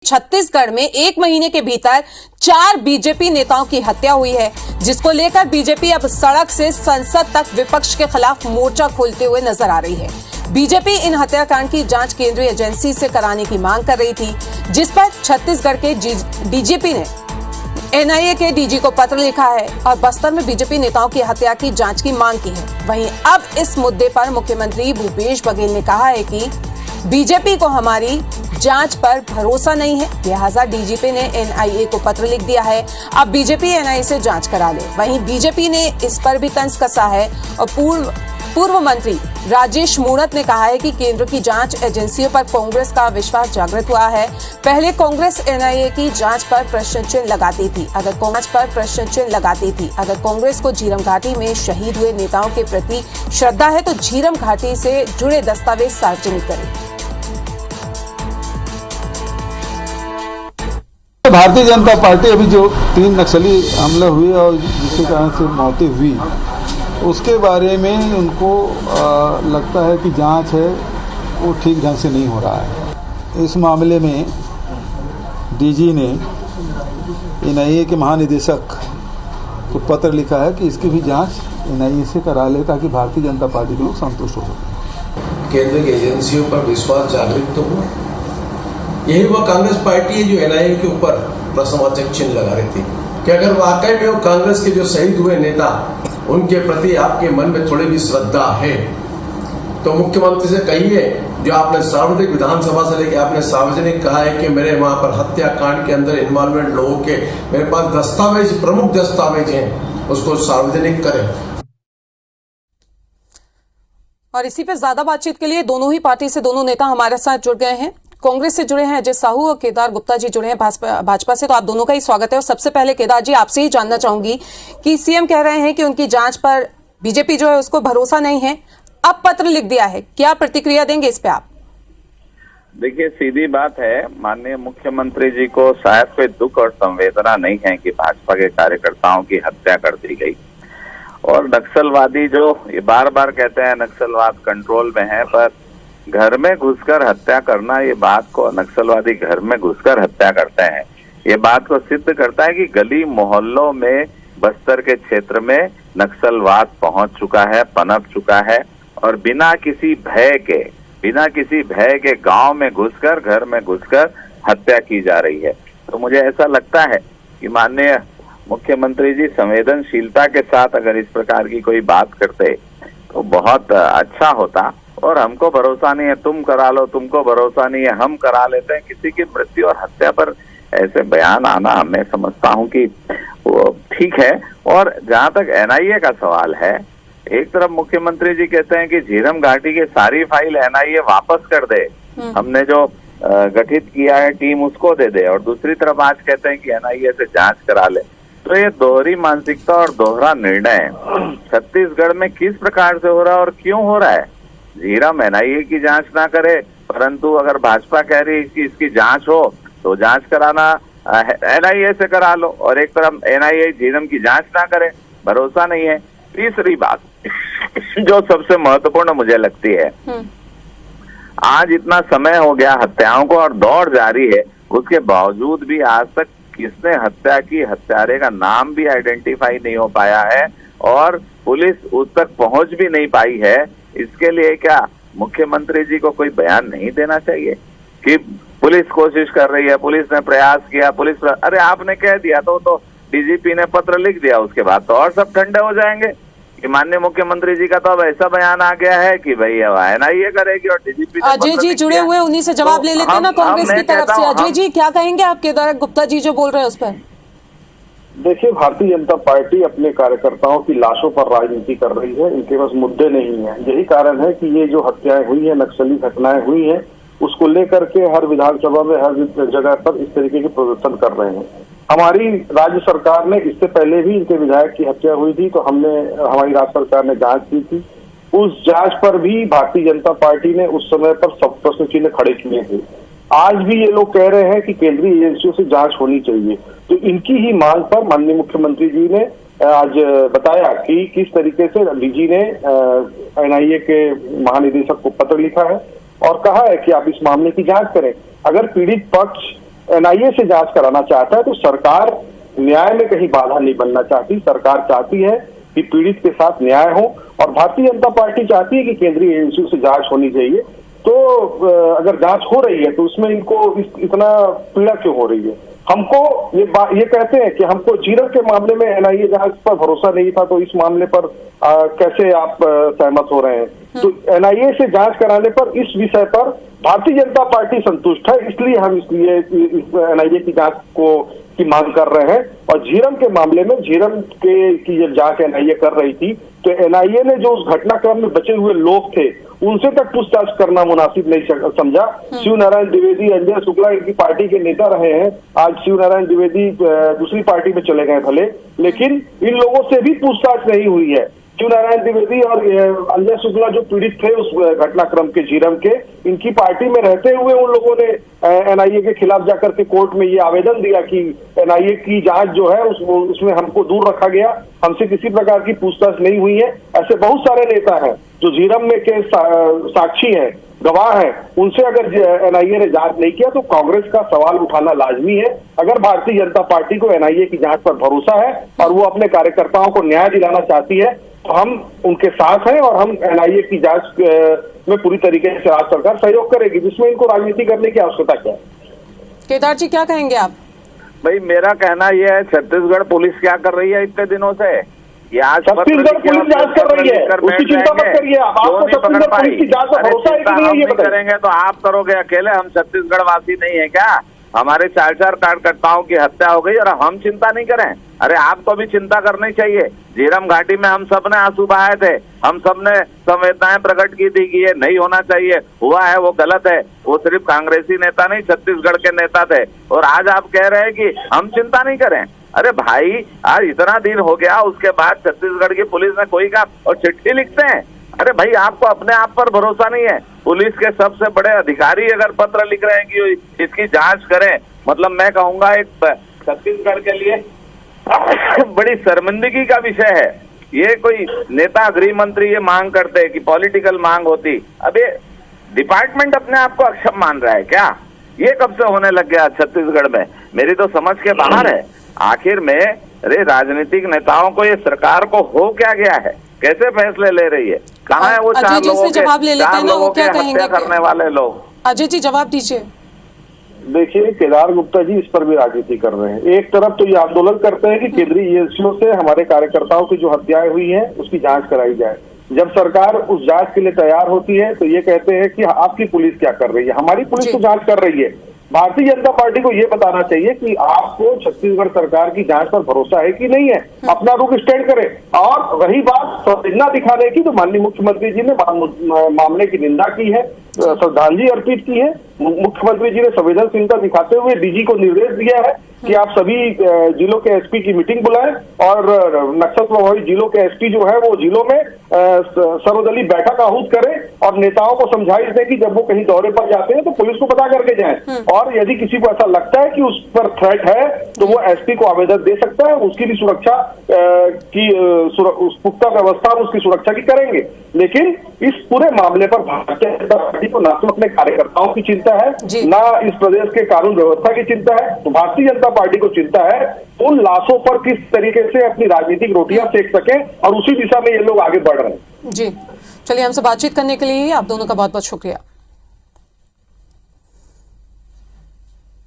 छत्तीसगढ़ में एक महीने के भीतर 4 बीजेपी नेताओं की हत्या हुई है, जिसको लेकर बीजेपी अब सड़क से संसद तक विपक्ष के खिलाफ मोर्चा खोलते हुए नजर आ रही है। बीजेपी इन हत्याकांड की जांच केंद्रीय एजेंसी से कराने की मांग कर रही थी, जिस पर छत्तीसगढ़ के डीजीपी ने एनआईए के डीजी को पत्र लिखा है और बस्तर में बीजेपी नेताओं की हत्या की जांच की मांग की है। वहीं अब इस मुद्दे पर मुख्यमंत्री भूपेश बघेल ने कहा है कि बीजेपी को हमारी जांच पर भरोसा नहीं है, लिहाजा डीजीपी ने एनआईए को पत्र लिख दिया है। अब बीजेपी एनआईए से जांच करा ले। वहीं बीजेपी ने इस पर भी तंज कसा है और पूर्व मंत्री राजेश मूणत ने कहा है कि केंद्र की जांच एजेंसियों पर कांग्रेस का विश्वास जागृत हुआ है। पहले कांग्रेस एनआईए की जांच पर प्रश्न चिन्ह लगाती थी। अगर कांग्रेस को झीरम घाटी में शहीद हुए नेताओं के प्रति श्रद्धा है तो झीरम घाटी से जुड़े दस्तावेज सार्वजनिक करें। भारतीय जनता पार्टी अभी जो 3 नक्सली हमले हुए और जिसके कारण से मौतें हुई, उसके बारे में उनको लगता है कि जांच है वो ठीक ढंग से नहीं हो रहा है। इस मामले में डीजी ने एनआईए के महानिदेशक को पत्र लिखा है कि इसकी भी जांच एनआईए से करा ले, ताकि भारतीय जनता पार्टी के लोग संतुष्ट हो सकें। केंद्र की एजेंसियों पर विश्वास जागृत तो हुआ। यही वो कांग्रेस पार्टी है जो एनआईए के ऊपर प्रश्नवाचक चिन्ह लगा रही थी कि अगर वाकई में वो कांग्रेस के जो शहीद हुए नेता उनके प्रति आपके मन में थोड़ी भी श्रद्धा है तो मुख्यमंत्री से कहिए, जो आपने सार्वजनिक विधानसभा से लेकर आपने सार्वजनिक कहा है कि मेरे वहां पर हत्याकांड के अंदर इन्वॉल्वमेंट लोगों के मेरे पास दस्तावेज, प्रमुख दस्तावेज हैं, उसको सार्वजनिक करें। और इसी पे ज्यादा बातचीत के लिए दोनों ही पार्टी से दोनों नेता हमारे साथ जुड़ गए हैं। कांग्रेस से जुड़े हैं अजय साहू और केदार गुप्ता जी जुड़े हैं भाजपा से। तो आप दोनों का ही स्वागत है। और सबसे पहले केदार जी, आपसे ही जानना चाहूंगी कि सीएम कह रहे हैं कि उनकी जांच पर बीजेपी जो है उसको भरोसा नहीं है, अब पत्र लिख दिया है, क्या प्रतिक्रिया देंगे इस पे आप? देखिए, सीधी बात है, माननीय मुख्यमंत्री जी को शायद कोई दुख और संवेदना नहीं है कि भाजपा के कार्यकर्ताओं की हत्या कर दी गई। और नक्सलवादी जो ये बार बार कहते हैं नक्सलवाद कंट्रोल में है, पर घर में घुसकर हत्या करना, ये बात को नक्सलवादी घर में घुसकर हत्या करते हैं, ये बात को सिद्ध करता है कि गली मोहल्लों में बस्तर के क्षेत्र में नक्सलवाद पहुंच चुका है, पनप चुका है और बिना किसी भय के गांव में घुसकर, घर में घुसकर हत्या की जा रही है। तो मुझे ऐसा लगता है कि माननीय मुख्यमंत्री जी संवेदनशीलता के साथ अगर इस प्रकार की कोई बात करते तो बहुत अच्छा होता। और हमको भरोसा नहीं है, तुम करा लो, तुमको भरोसा नहीं है, हम करा लेते हैं। किसी की मृत्यु और हत्या पर ऐसे बयान आना, मैं समझता हूं कि वो ठीक है। और जहां तक एनआईए का सवाल है, एक तरफ मुख्यमंत्री जी कहते हैं कि झीरम घाटी की सारी फाइल एनआईए वापस कर दे, हमने जो गठित किया है टीम उसको दे दे, और दूसरी तरफ आज कहते हैं कि एनआईए से जांच करा ले। तो ये दोहरी मानसिकता और दोहरा निर्णय छत्तीसगढ़ में किस प्रकार से हो रहा है और क्यों हो रहा है? झीरम एनआईए की जांच ना करे, परंतु अगर भाजपा कह रही है कि इसकी जांच हो तो जांच कराना एनआईए से करा लो, और एक तरफ एनआईए झीरम की जांच ना करे, भरोसा नहीं है। तीसरी बात जो सबसे महत्वपूर्ण मुझे लगती है, आज इतना समय हो गया हत्याओं को और दौड़ जारी है, उसके बावजूद भी आज तक किसने हत्या की, हत्यारे का नाम भी आइडेंटिफाई नहीं हो पाया है और पुलिस उस तक पहुंच भी नहीं पाई है। इसके लिए क्या मुख्यमंत्री जी को कोई बयान नहीं देना चाहिए कि पुलिस कोशिश कर रही है, पुलिस ने प्रयास किया, अरे आपने कह दिया तो डीजीपी ने पत्र लिख दिया, उसके बाद तो और सब ठंडे हो जाएंगे कि माननीय मुख्यमंत्री जी का तो अब ऐसा बयान आ गया है कि भाई एनआईए करेगी और डीजीपी। अजय जी जुड़े हुए, उन्हीं से जवाब ले लेते हैं ना कांग्रेस की तरफ से। अजय जी क्या कहेंगे आप केदार गुप्ता जी जो बोल रहे हैं उस पर? देखिए, भारतीय जनता पार्टी अपने कार्यकर्ताओं की लाशों पर राजनीति कर रही है, इनके पास मुद्दे नहीं है। यही कारण है कि ये जो हत्याएं हुई है, नक्सली घटनाएं हुई हैं, उसको लेकर के हर विधानसभा में हर जगह पर इस तरीके के प्रदर्शन कर रहे हैं। हमारी राज्य सरकार ने इससे पहले भी इनके विधायक की हत्या हुई थी तो हमारी राज्य सरकार ने जांच की थी। उस जांच पर भी भारतीय जनता पार्टी ने उस समय पर सब प्रश्न चिन्ह खड़े किए थे। आज भी ये लोग कह रहे हैं कि केंद्रीय एजेंसियों से जांच होनी चाहिए। तो इनकी ही मांग पर माननीय मुख्यमंत्री जी ने आज बताया कि किस तरीके से डीजी ने एनआईए के महानिदेशक को पत्र लिखा है और कहा है कि आप इस मामले की जांच करें। अगर पीड़ित पक्ष एनआईए से जांच कराना चाहता है तो सरकार न्याय में कहीं बाधा नहीं बनना चाहती। सरकार चाहती है कि पीड़ित के साथ न्याय हो और भारतीय जनता पार्टी चाहती है कि केंद्रीय एजेंसियों से जांच होनी चाहिए। तो अगर जांच हो रही है तो उसमें इनको इतना पीड़ा क्यों हो रही है? हमको ये कहते हैं कि हमको झीरम के मामले में एनआईए जांच पर भरोसा नहीं था, तो इस मामले पर कैसे आप सहमत हो रहे हैं? तो एनआईए से जांच कराने पर इस विषय पर भारतीय जनता पार्टी संतुष्ट है, इसलिए हम इस एनआईए की जांच की मांग कर रहे हैं। और झीरम के मामले में झीरम की जब जांच एनआईए कर रही थी तो एनआईए ने जो उस घटनाक्रम में बचे हुए लोग थे उनसे तक पूछताछ करना मुनासिब नहीं समझा। शिव नारायण द्विवेदी, अंजय शुक्ला इनकी पार्टी के नेता रहे हैं। आज शिव नारायण द्विवेदी दूसरी पार्टी में चले गए भले, लेकिन इन लोगों से भी पूछताछ नहीं हुई है। शिव नारायण द्विवेदी और अंजय शुक्ला जो पीड़ित थे उस घटनाक्रम के झीरम के, इनकी पार्टी में रहते हुए उन लोगों ने एनआईए के खिलाफ जाकर के कोर्ट में ये आवेदन दिया कि एनआईए की जांच जो है उसमें हमको दूर रखा गया, हमसे किसी प्रकार की पूछताछ नहीं हुई है। ऐसे बहुत सारे नेता हैं जो झीरम में के साक्षी हैं, गवाह हैं, उनसे अगर एनआईए ने जांच नहीं किया तो कांग्रेस का सवाल उठाना लाजमी है। अगर भारतीय जनता पार्टी को एनआईए की जांच पर भरोसा है और वो अपने कार्यकर्ताओं को न्याय दिलाना चाहती है तो हम उनके साथ हैं और हम एनआईए की जांच में पूरी तरीके से राज्य सरकार सहयोग करेगी, जिसमें इनको राजनीति करने की आवश्यकता क्या है? केदार जी क्या कहेंगे आप? भाई मेरा कहना यह है, छत्तीसगढ़ पुलिस क्या कर रही है इतने दिनों से? ये आज छत्तीसगढ़ पुलिस जांच कर रही है, उसकी चिंता मत करिए। आपको छत्तीसगढ़ पुलिस की जांच पर भरोसा है कि नहीं ये बताइए। करेंगे तो आप करोगे अकेले? हम छत्तीसगढ़ वासी नहीं है क्या? हमारे 4 कार्यकर्ताओं की हत्या हो गई और हम चिंता नहीं करें? अरे आपको भी चिंता करनी चाहिए। झीरम घाटी में हम सब ने आंसू बहाए थे, हम सब ने संवेदनाएं प्रकट की थी कि ये नहीं होना चाहिए, हुआ है वो गलत है। वो सिर्फ कांग्रेसी नेता नहीं, छत्तीसगढ़ के नेता थे। और आज आप कह रहे हैं कि हम चिंता नहीं करें। अरे भाई आज इतना दिन हो गया, उसके बाद छत्तीसगढ़ की पुलिस ने कोई काम और चिट्ठी लिखते हैं। अरे भाई आपको अपने आप पर भरोसा नहीं है? पुलिस के सबसे बड़े अधिकारी अगर पत्र लिख रहे हैं कि इसकी जांच करें, मतलब मैं कहूंगा एक छत्तीसगढ़ के लिए बड़ी शर्मिंदगी का विषय है। ये कोई नेता गृह मंत्री ये मांग करते कि पॉलिटिकल मांग होती, अब ये डिपार्टमेंट अपने आप को अक्षम मान रहा है क्या? ये कब से होने लग गया छत्तीसगढ़ में? मेरी तो समझ के बाहर है। आखिर में अरे राजनीतिक नेताओं को, ये सरकार को हो क्या गया है? कैसे फैसले ले रही है? कहाँ है वो 4 लोगों के हत्या करने वाले लोग? अजय जी जवाब दीजिए। देखिए केदार गुप्ता जी इस पर भी राजनीति कर रहे हैं। एक तरफ तो ये आंदोलन करते हैं कि केंद्रीय एजेंसियों से हमारे कार्यकर्ताओं की जो हत्याएं हुई हैं उसकी जांच कराई जाए। जब सरकार उस जांच के लिए तैयार होती है तो ये कहते हैं कि आपकी पुलिस क्या कर रही है? हमारी पुलिस तो जांच कर रही है। भारतीय जनता पार्टी को ये बताना चाहिए कि आपको छत्तीसगढ़ सरकार की जांच पर भरोसा है कि नहीं है, अपना रुख स्टैंड करें। और रही बात संवेदना दिखाने की, तो माननीय मुख्यमंत्री जी ने मामले की निंदा की है, श्रद्धांजलि अर्पित की है। मुख्यमंत्री जी ने संवेदनशीलता दिखाते हुए डीजी को निर्देश दिया है कि आप सभी जिलों के एसपी की मीटिंग बुलाएं और नक्सल प्रभावित जिलों के एसपी जो है वो जिलों में सर्वदलीय बैठक आहूत करें और नेताओं को समझाइश दें कि जब वो कहीं दौरे पर जाते हैं तो पुलिस को पता करके जाएं। और यदि किसी को ऐसा लगता है कि उस पर थ्रेट है तो वो एसपी को आवेदन दे सकता है, उसकी भी सुरक्षा पुख्ता व्यवस्था उसकी सुरक्षा की करेंगे। लेकिन इस पूरे मामले पर भारतीय जनता पार्टी को ना तो अपने कार्यकर्ताओं की चिंता है, ना इस प्रदेश के कानून व्यवस्था की चिंता है। तो भारतीय जनता पार्टी को चिंता है उन लाशों पर किस तरीके से अपनी राजनीतिक रोटियां सेक सके, और उसी दिशा में ये लोग आगे बढ़ रहे हैं। जी चलिए, हमसे बातचीत करने के लिए आप दोनों का बहुत बहुत शुक्रिया।